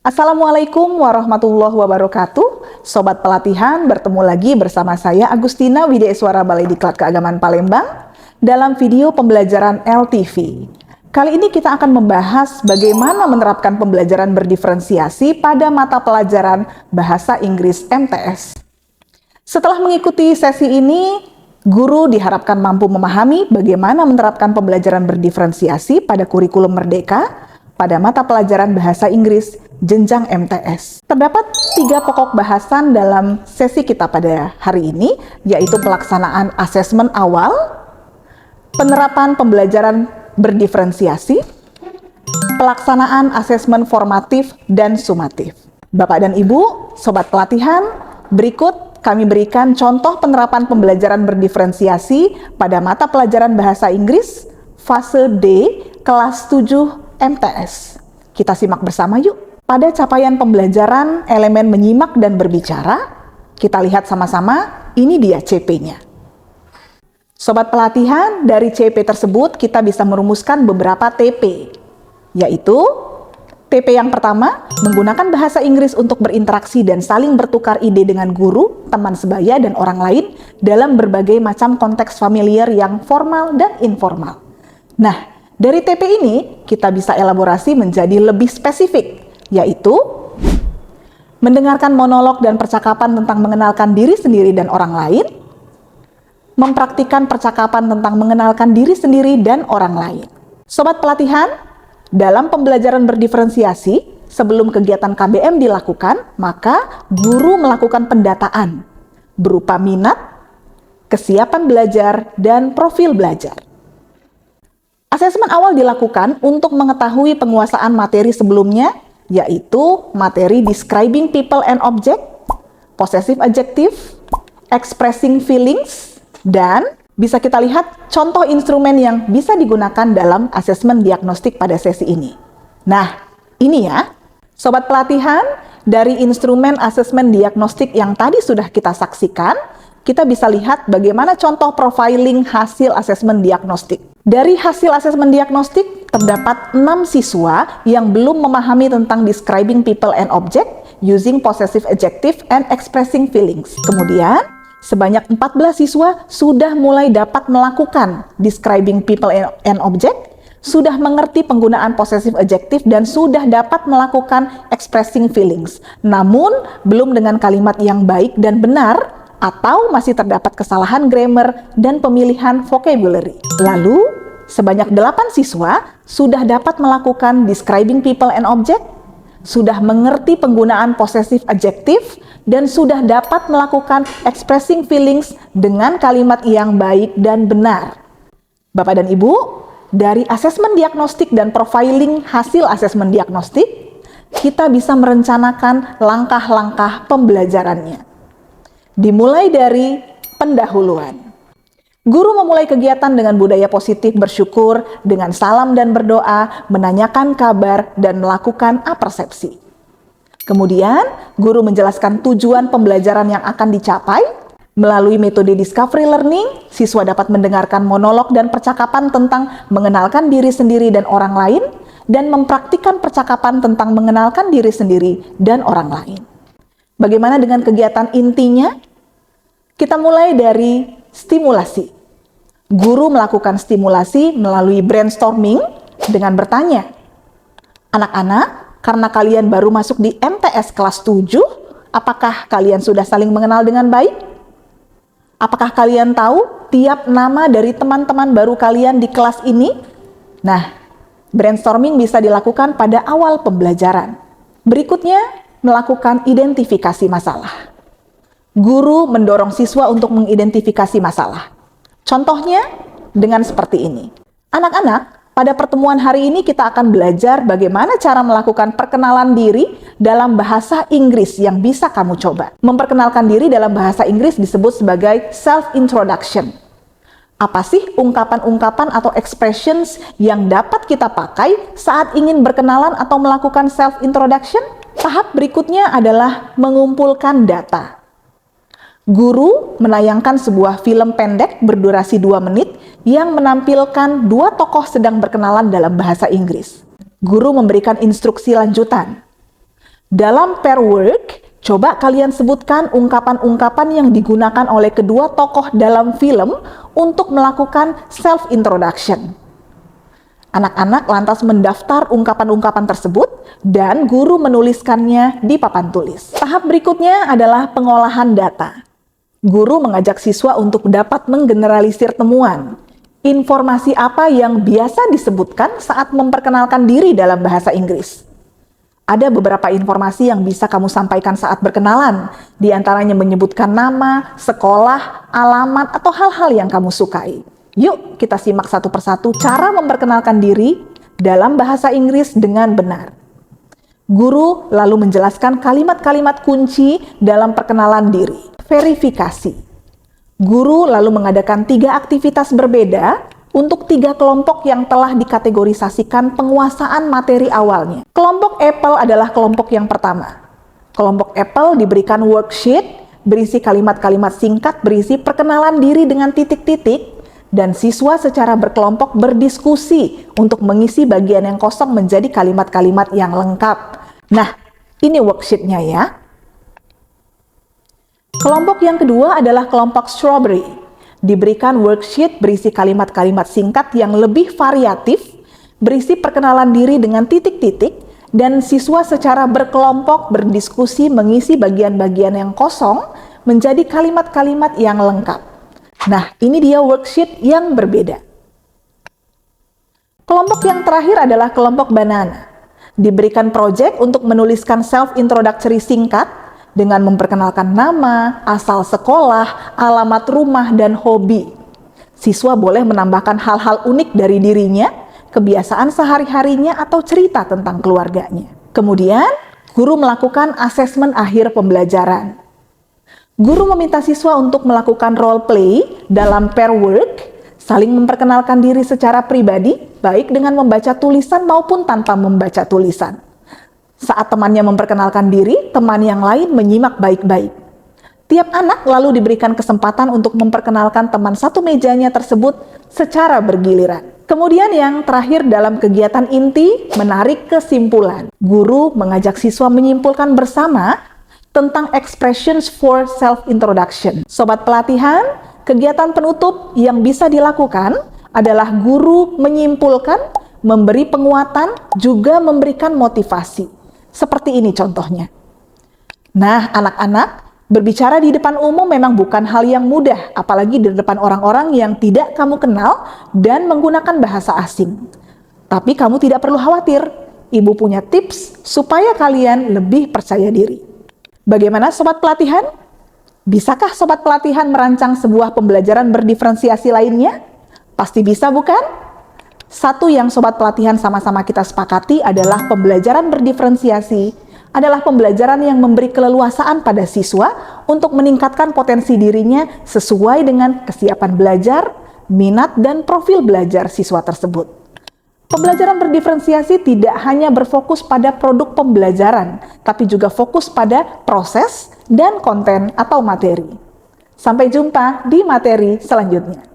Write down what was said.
Assalamualaikum warahmatullahi wabarakatuh. Sobat pelatihan, bertemu lagi bersama saya Agustina Widyaswara Balai Diklat Keagamaan Palembang dalam video pembelajaran LTV. Kali ini kita akan membahas bagaimana menerapkan pembelajaran berdiferensiasi pada mata pelajaran Bahasa Inggris MTS. Setelah mengikuti sesi ini, guru diharapkan mampu memahami bagaimana menerapkan pembelajaran berdiferensiasi pada kurikulum Merdeka pada mata pelajaran Bahasa Inggris jenjang MTS. Terdapat 3 pokok bahasan dalam sesi kita pada hari ini, yaitu pelaksanaan asesmen awal, penerapan pembelajaran berdiferensiasi, pelaksanaan asesmen formatif dan sumatif. Bapak dan Ibu, sobat pelatihan, berikut kami berikan contoh penerapan pembelajaran berdiferensiasi pada mata pelajaran Bahasa Inggris fase D kelas 7 MTS. Kita simak bersama yuk. Pada capaian pembelajaran elemen menyimak dan berbicara, kita lihat sama-sama, ini dia CP-nya. Sobat pelatihan, dari CP tersebut kita bisa merumuskan beberapa TP, yaitu TP yang pertama, menggunakan bahasa Inggris untuk berinteraksi dan saling bertukar ide dengan guru, teman sebaya, dan orang lain dalam berbagai macam konteks familiar yang formal dan informal. Nah, dari TP ini, kita bisa elaborasi menjadi lebih spesifik, yaitu mendengarkan monolog dan percakapan tentang mengenalkan diri sendiri dan orang lain, mempraktikkan percakapan tentang mengenalkan diri sendiri dan orang lain. Sobat pelatihan, dalam pembelajaran berdiferensiasi, sebelum kegiatan KBM dilakukan, maka guru melakukan pendataan berupa minat, kesiapan belajar, dan profil belajar. Asesmen awal dilakukan untuk mengetahui penguasaan materi sebelumnya, yaitu materi describing people and object, possessive adjective, expressing feelings, dan bisa kita lihat contoh instrumen yang bisa digunakan dalam asesmen diagnostik pada sesi ini. Nah, ini ya, sobat pelatihan, dari instrumen asesmen diagnostik yang tadi sudah kita saksikan, kita bisa lihat bagaimana contoh profiling hasil asesmen diagnostik. Dari hasil asesmen diagnostik, terdapat 6 siswa yang belum memahami tentang describing people and object using possessive adjective and expressing feelings. Kemudian, sebanyak 14 siswa sudah mulai dapat melakukan describing people and object, sudah mengerti penggunaan possessive adjective, dan sudah dapat melakukan expressing feelings. Namun, belum dengan kalimat yang baik dan benar, atau masih terdapat kesalahan grammar dan pemilihan vocabulary. Lalu, sebanyak 8 siswa sudah dapat melakukan describing people and object, sudah mengerti penggunaan possessive adjective, dan sudah dapat melakukan expressing feelings dengan kalimat yang baik dan benar. Bapak dan Ibu, dari asesmen diagnostik dan profiling hasil asesmen diagnostik, kita bisa merencanakan langkah-langkah pembelajarannya. Dimulai dari pendahuluan. Guru memulai kegiatan dengan budaya positif bersyukur, dengan salam dan berdoa, menanyakan kabar, dan melakukan apersepsi. Kemudian, guru menjelaskan tujuan pembelajaran yang akan dicapai. Melalui metode discovery learning, siswa dapat mendengarkan monolog dan percakapan tentang mengenalkan diri sendiri dan orang lain, dan mempraktikkan percakapan tentang mengenalkan diri sendiri dan orang lain. Bagaimana dengan kegiatan intinya? Kita mulai dari stimulasi. Guru melakukan stimulasi melalui brainstorming dengan bertanya, anak-anak, karena kalian baru masuk di MTS kelas 7, apakah kalian sudah saling mengenal dengan baik? Apakah kalian tahu tiap nama dari teman-teman baru kalian di kelas ini? Nah, brainstorming bisa dilakukan pada awal pembelajaran. Berikutnya, melakukan identifikasi masalah. Guru mendorong siswa untuk mengidentifikasi masalah. Contohnya dengan seperti ini. Anak-anak, pada pertemuan hari ini kita akan belajar bagaimana cara melakukan perkenalan diri dalam bahasa Inggris yang bisa kamu coba. Memperkenalkan diri dalam bahasa Inggris disebut sebagai self-introduction. Apa sih ungkapan-ungkapan atau expressions yang dapat kita pakai saat ingin berkenalan atau melakukan self-introduction? Tahap berikutnya adalah mengumpulkan data. Guru menayangkan sebuah film pendek berdurasi 2 menit yang menampilkan 2 tokoh sedang berkenalan dalam bahasa Inggris. Guru memberikan instruksi lanjutan. Dalam pair work, coba kalian sebutkan ungkapan-ungkapan yang digunakan oleh kedua tokoh dalam film untuk melakukan self-introduction. Anak-anak lantas mendaftar ungkapan-ungkapan tersebut dan guru menuliskannya di papan tulis. Tahap berikutnya adalah pengolahan data. Guru mengajak siswa untuk dapat menggeneralisir temuan. Informasi apa yang biasa disebutkan saat memperkenalkan diri dalam bahasa Inggris? Ada beberapa informasi yang bisa kamu sampaikan saat berkenalan, di antaranya menyebutkan nama, sekolah, alamat, atau hal-hal yang kamu sukai. Yuk kita simak satu persatu cara memperkenalkan diri dalam bahasa Inggris dengan benar. Guru lalu menjelaskan kalimat-kalimat kunci dalam perkenalan diri. Verifikasi. Guru lalu mengadakan 3 aktivitas berbeda untuk 3 kelompok yang telah dikategorisasikan penguasaan materi awalnya. Kelompok Apple adalah kelompok yang pertama. Kelompok Apple diberikan worksheet berisi kalimat-kalimat singkat berisi perkenalan diri dengan titik-titik, dan siswa secara berkelompok berdiskusi untuk mengisi bagian yang kosong menjadi kalimat-kalimat yang lengkap. Nah, ini worksheet-nya ya. Kelompok yang kedua adalah kelompok Strawberry. Diberikan worksheet berisi kalimat-kalimat singkat yang lebih variatif, berisi perkenalan diri dengan titik-titik, dan siswa secara berkelompok berdiskusi mengisi bagian-bagian yang kosong menjadi kalimat-kalimat yang lengkap. Nah, ini dia worksheet yang berbeda. Kelompok yang terakhir adalah kelompok Banana. Diberikan proyek untuk menuliskan self-introductory singkat dengan memperkenalkan nama, asal sekolah, alamat rumah, dan hobi. Siswa boleh menambahkan hal-hal unik dari dirinya, kebiasaan sehari-harinya, atau cerita tentang keluarganya. Kemudian, guru melakukan asesmen akhir pembelajaran. Guru meminta siswa untuk melakukan role play dalam pair work, saling memperkenalkan diri secara pribadi, baik dengan membaca tulisan maupun tanpa membaca tulisan. Saat temannya memperkenalkan diri, teman yang lain menyimak baik-baik. Tiap anak lalu diberikan kesempatan untuk memperkenalkan teman satu mejanya tersebut secara bergiliran. Kemudian yang terakhir dalam kegiatan inti, menarik kesimpulan. Guru mengajak siswa menyimpulkan bersama tentang expressions for self-introduction. Sobat pelatihan, kegiatan penutup yang bisa dilakukan adalah guru menyimpulkan, memberi penguatan, juga memberikan motivasi. Seperti ini contohnya. Nah, anak-anak, berbicara di depan umum memang bukan hal yang mudah, apalagi di depan orang-orang yang tidak kamu kenal dan menggunakan bahasa asing. Tapi kamu tidak perlu khawatir, Ibu punya tips supaya kalian lebih percaya diri. Bagaimana sobat pelatihan? Bisakah sobat pelatihan merancang sebuah pembelajaran berdiferensiasi lainnya? Pasti bisa bukan? Satu yang sobat pelatihan sama-sama kita sepakati adalah pembelajaran berdiferensiasi adalah pembelajaran yang memberi keleluasaan pada siswa untuk meningkatkan potensi dirinya sesuai dengan kesiapan belajar, minat, dan profil belajar siswa tersebut. Pembelajaran berdiferensiasi tidak hanya berfokus pada produk pembelajaran, tapi juga fokus pada proses dan konten atau materi. Sampai jumpa di materi selanjutnya.